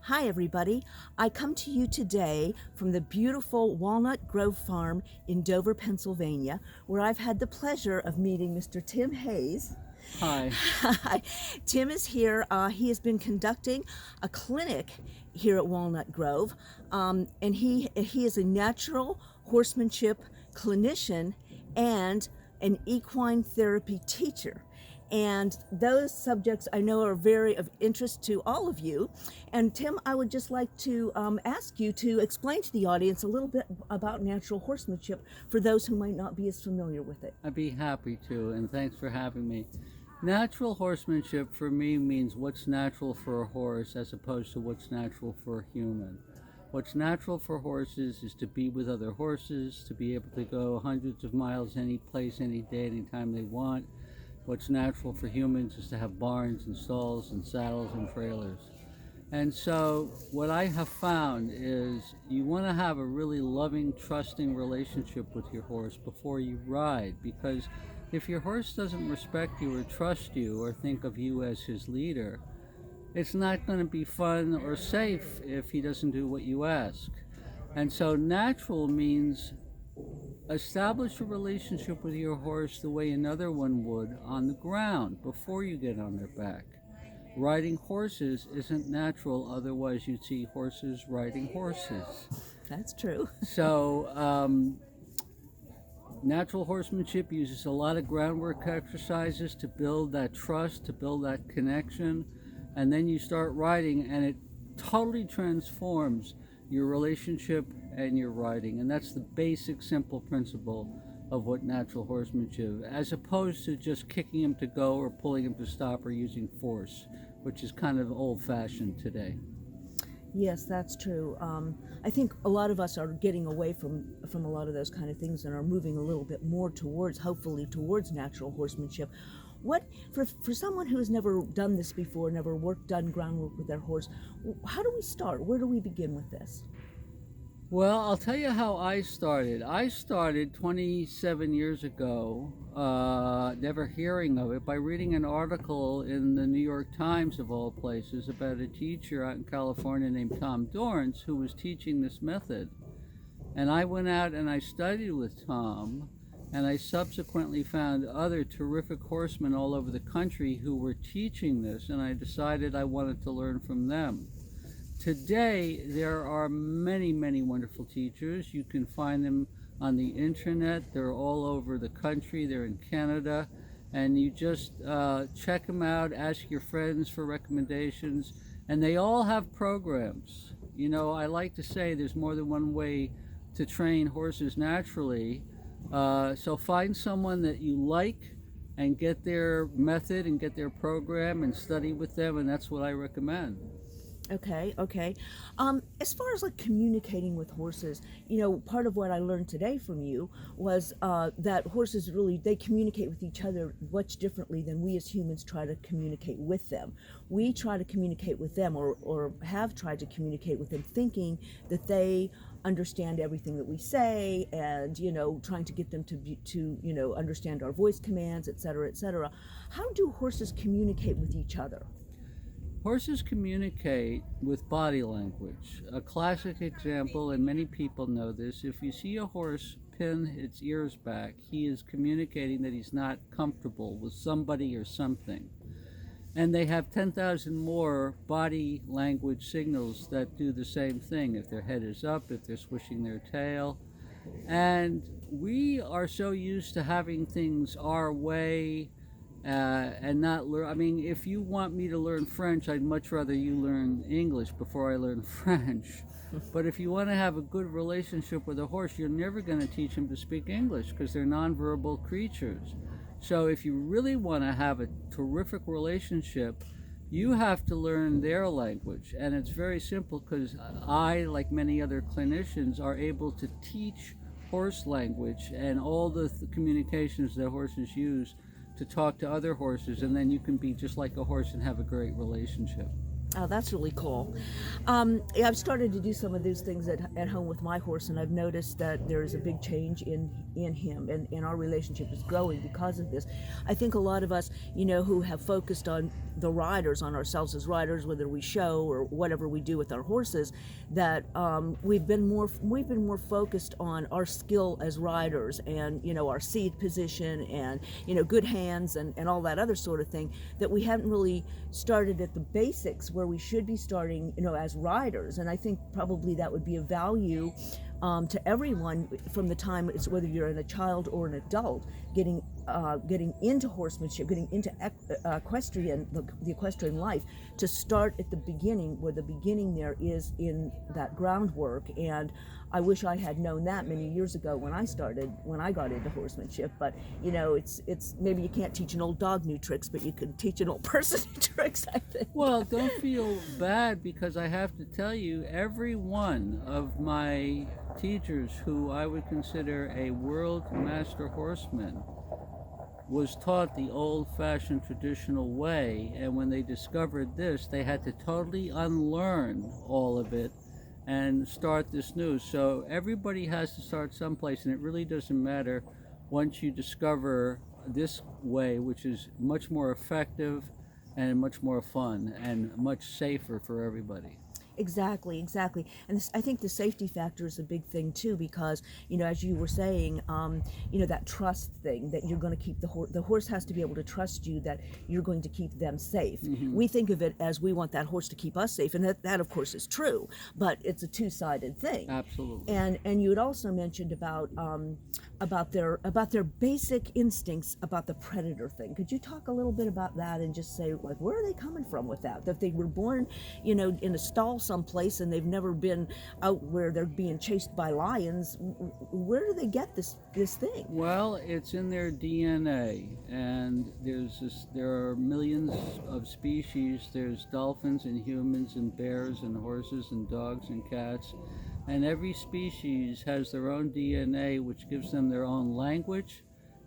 Hi, everybody. I come to you today from the beautiful Walnut Grove Farm in Dover, Pennsylvania, where I've had the pleasure of meeting Mr. Tim Hayes. Hi. Hi. Tim is here. He has been conducting a clinic here at Walnut Grove, and he is a natural horsemanship clinician and an equine therapy teacher. And those subjects I know are very of interest to all of you. And Tim, I would just like to ask you to explain to the audience a little bit about natural horsemanship for those who might not be as familiar with it. I'd be happy to, and thanks for having me. Natural horsemanship for me means what's natural for a horse as opposed to what's natural for a human. What's natural for horses is to be with other horses, to be able to go hundreds of miles any place, any day, anytime they want. What's natural for humans is to have barns and stalls and saddles and trailers. And so what I have found is you want to have a really loving, trusting relationship with your horse before you ride, because if your horse doesn't respect you or trust you or think of you as his leader, it's not going to be fun or safe if he doesn't do what you ask. And so natural means establish a relationship with your horse the way another one would on the ground before you get on their back. Riding horses isn't natural, otherwise you'd see horses riding horses. That's true. So natural horsemanship uses a lot of groundwork exercises to build that trust, to build that connection, and then you start riding and it totally transforms your relationship and your riding. And that's the basic simple principle of what natural horsemanship, as opposed to just kicking him to go or pulling him to stop or using force, which is kind of old-fashioned today. Yes, that's true. I think a lot of us are getting away from a lot of those kind of things and are moving a little bit more towards, hopefully, towards natural horsemanship. What for someone who has never done this before, never done groundwork with their horse, how do we start? Where do we begin with this? Well, I'll tell you how I started. I started 27 years ago, never hearing of it, by reading an article in the New York Times, of all places, about a teacher out in California named Tom Dorrance who was teaching this method. And I went out and I studied with Tom, and I subsequently found other terrific horsemen all over the country who were teaching this, and I decided I wanted to learn from them. Today, there are many, many wonderful teachers. You can find them on the internet. They're all over the country. They're in Canada. And you just check them out, ask your friends for recommendations, and they all have programs. You know, I like to say there's more than one way to train horses naturally. So find someone that you like and get their method and get their program and study with them, and that's what I recommend. Okay. As far as like communicating with horses, part of what I learned today from you was that horses really they communicate with each other much differently than we as humans try to communicate with them. We try to communicate with them, or have tried to communicate with them, thinking that they understand everything that we say, and trying to get them to understand our voice commands, etc., etc. How do horses communicate with each other? Horses communicate with body language. A classic example, and many people know this, if you see a horse pin its ears back, he is communicating that he's not comfortable with somebody or something. And they have 10,000 more body language signals that do the same thing. If their head is up, if they're swishing their tail. And we are so used to having things our way, and not learn. I mean, if you want me to learn French, I'd much rather you learn English before I learn French. But if you want to have a good relationship with a horse, you're never going to teach him to speak English because they're nonverbal creatures. So if you really want to have a terrific relationship, you have to learn their language. And it's very simple, because I, like many other clinicians, are able to teach horse language and all the communications that horses use to talk to other horses, and then you can be just like a horse and have a great relationship. Oh, that's really cool. Yeah, I've started to do some of those things at home with my horse, and I've noticed that there is a big change in him, and our relationship is growing because of this. I think a lot of us, who have focused on the riders, on ourselves as riders, whether we show or whatever we do with our horses, that we've been more focused on our skill as riders, and our seat position, and good hands, and all that other sort of thing, that we haven't really started at the basics where we should be starting, as riders. And I think probably that would be of value to everyone from the time it's whether you're a child or an adult, getting into horsemanship, getting into equestrian, the equestrian life, to start at the beginning, where the beginning there is in that groundwork. And I wish I had known that many years ago when I got into horsemanship. But it's maybe you can't teach an old dog new tricks, but you can teach an old person new tricks, I think. Well, don't feel bad, because I have to tell you, every one of my teachers who I would consider a world master horseman was taught the old-fashioned traditional way, and when they discovered this, they had to totally unlearn all of it and start this new. So everybody has to start someplace, and it really doesn't matter once you discover this way, which is much more effective and much more fun and much safer for everybody. Exactly. And I think the safety factor is a big thing too, because as you were saying, that trust thing, that you're going to keep the horse has to be able to trust you, that you're going to keep them safe. We think of it as we want that horse to keep us safe, and that of course is true, but it's a two-sided thing. Absolutely. And you had also mentioned about their basic instincts about the predator thing. Could you talk a little bit about that, and just say, like, where are they coming from with that they were born in a stall someplace, and they've never been out where they're being chased by lions? Where do they get this thing? Well, it's in their DNA, and there are millions of species. There's dolphins and humans and bears and horses and dogs and cats, and every species has their own DNA, which gives them their own language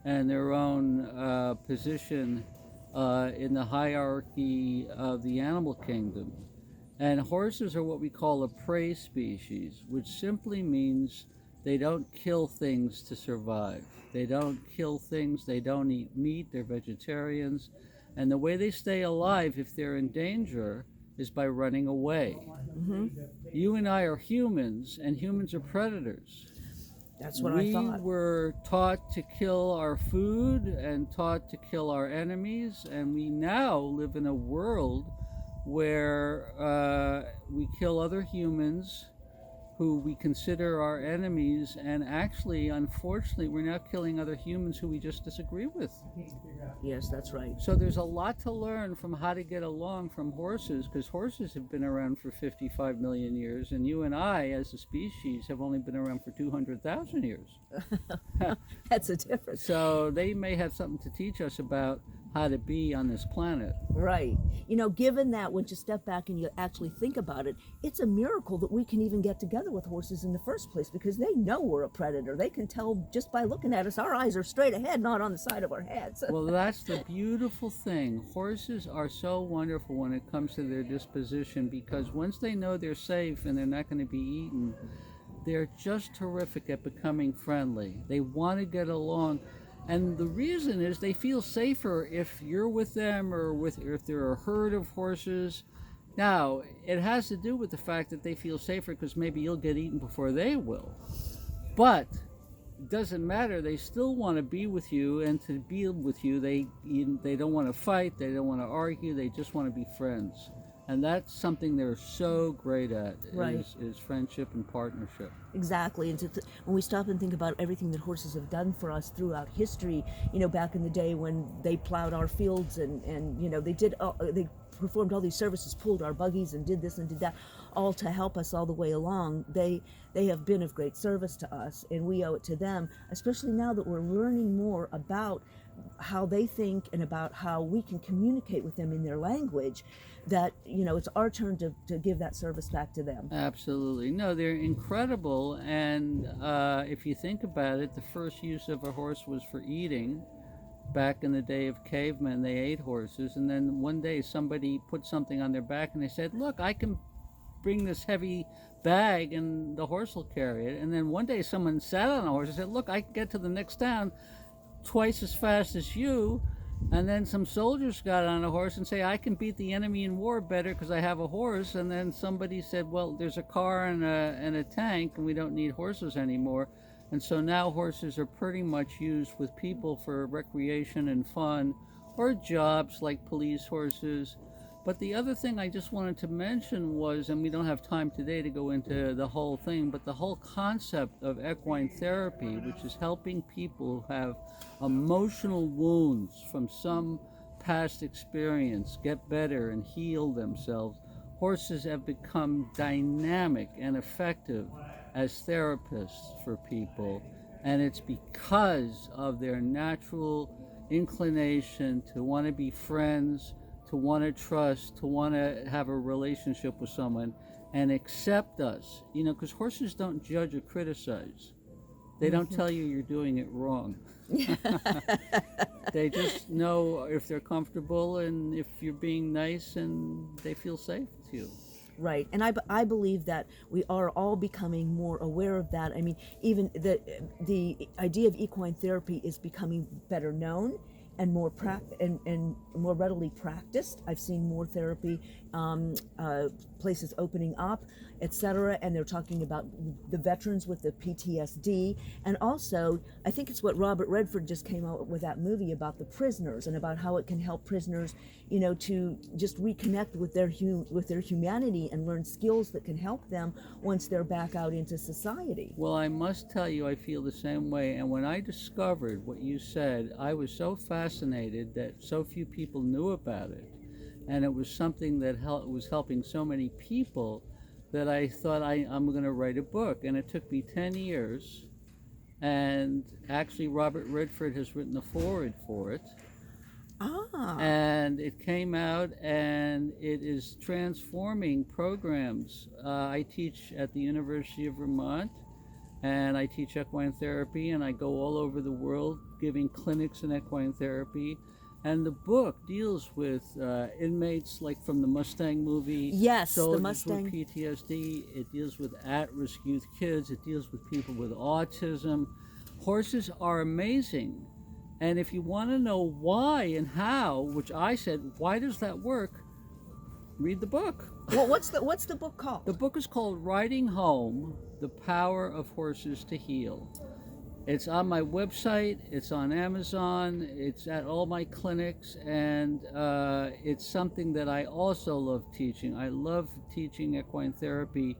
and their own position in the hierarchy of the animal kingdom. And horses are what we call a prey species, which simply means they don't kill things to survive. They don't kill things, they don't eat meat, they're vegetarians. And the way they stay alive if they're in danger is by running away. You and I are humans, and humans are predators. That's what I thought. We were taught to kill our food and taught to kill our enemies, and we now live in a world where we kill other humans who we consider our enemies, and actually, unfortunately, we're now killing other humans who we just disagree with. Yes, that's right. So there's a lot to learn from how to get along from horses, because horses have been around for 55 million years, and you and I, as a species, have only been around for 200,000 years. That's a difference. So they may have something to teach us about how to be on this planet. Right. Given that, once you step back and you actually think about it, it's a miracle that we can even get together with horses in the first place, because they know we're a predator. They can tell just by looking at us. Our eyes are straight ahead, not on the side of our heads. Well, that's the beautiful thing. Horses are so wonderful when it comes to their disposition, because once they know they're safe and they're not going to be eaten, they're just terrific at becoming friendly. They want to get along. And the reason is they feel safer if you're with them, or if there are a herd of horses. Now, it has to do with the fact that they feel safer because maybe you'll get eaten before they will. But it doesn't matter. They still want to be with you, and to be with you, they don't want to fight, they don't want to argue, they just want to be friends. And that's something they're so great at, Right. is friendship and partnership. Exactly. And when we stop and think about everything that horses have done for us throughout history, back in the day when they plowed our fields, and they performed all these services, pulled our buggies and did this and did that, all to help us all the way along. They have been of great service to us, and we owe it to them, especially now that we're learning more about how they think and about how we can communicate with them in their language, that it's our turn to give that service back to them. Absolutely. No, they're incredible. And if you think about it, the first use of a horse was for eating, back in the day of cavemen, they ate horses, and then one day somebody put something on their back and they said, look, I can bring this heavy bag and the horse will carry it. And then one day someone sat on a horse and said, look, I can get to the next town twice as fast as you. And then some soldiers got on a horse and say, I can beat the enemy in war better because I have a horse. And then somebody said, well, there's a car and a tank and we don't need horses anymore. And so now horses are pretty much used with people for recreation and fun, or jobs like police horses. But the other thing I just wanted to mention was, and we don't have time today to go into the whole thing, but the whole concept of equine therapy, which is helping people who have emotional wounds from some past experience get better and heal themselves. Horses have become dynamic and effective as therapists for people, and it's because of their natural inclination to want to be friends, to want to trust, to want to have a relationship with someone and accept us. You know, because horses don't judge or criticize. They don't tell you you're doing it wrong. They just know if they're comfortable and if you're being nice and they feel safe with you. Right, and I believe that we are all becoming more aware of that. I mean, even the idea of equine therapy is becoming better known and more and more readily practiced. I've seen more therapy places opening up, etc. And they're talking about the veterans with the PTSD, and also I think it's what Robert Redford just came out with, that movie about the prisoners and about how it can help prisoners, you know, to just reconnect with their humanity and learn skills that can help them once they're back out into society. Well, I must tell you, I feel the same way. And when I discovered what you said, I was so fascinated that so few people knew about it. And it was something that was helping so many people that I thought I'm going to write a book. And it took me 10 years. And actually, Robert Redford has written the foreword for it. And it came out, and it is transforming programs. I teach at the University of Vermont, and I teach equine therapy, and I go all over the world giving clinics in equine therapy. And the book deals with inmates, like from the Mustang movie. Yes, the soldiers Mustang. with PTSD. It deals with at-risk youth kids. It deals with people with autism. Horses are amazing. And if you want to know why and how, which I said, why does that work? Read the book. Well, what's the book called? The book is called Riding Home: The Power of Horses to Heal. It's on my website, it's on Amazon, it's at all my clinics, and it's something that I also love teaching. I love teaching equine therapy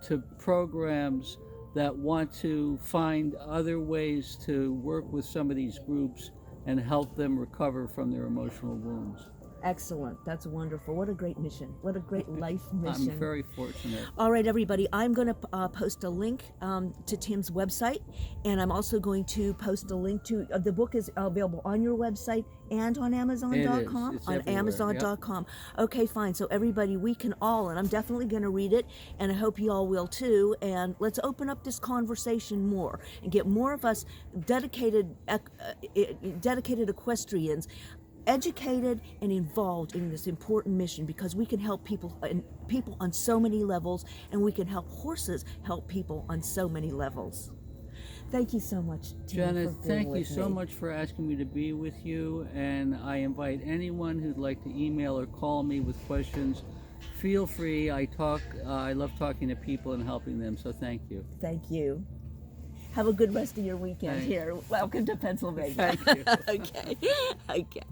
to programs that want to find other ways to work with some of these groups and help them recover from their emotional wounds. Excellent. That's wonderful. What a great mission. What a great life mission. I'm very fortunate. All right, everybody. I'm going to post a link to Tim's website, and I'm also going to post a link to the book is available on your website and on Amazon.com. It's on everywhere, Amazon.com. Okay, fine. So everybody, we can all, and I'm definitely going to read it, and I hope you all will too. And let's open up this conversation more and get more of us dedicated equestrians educated and involved in this important mission, because we can help people on so many levels, and we can help horses help people on so many levels. Thank you so much, Tim, Janet, for being thank you with so me. much for asking me to be with you, and I invite anyone who'd like to email or call me with questions. Feel free. I love talking to people and helping them, so thank you. Thank you. Have a good rest of your weekend Thanks. here. Welcome to Pennsylvania. Thank you. Okay.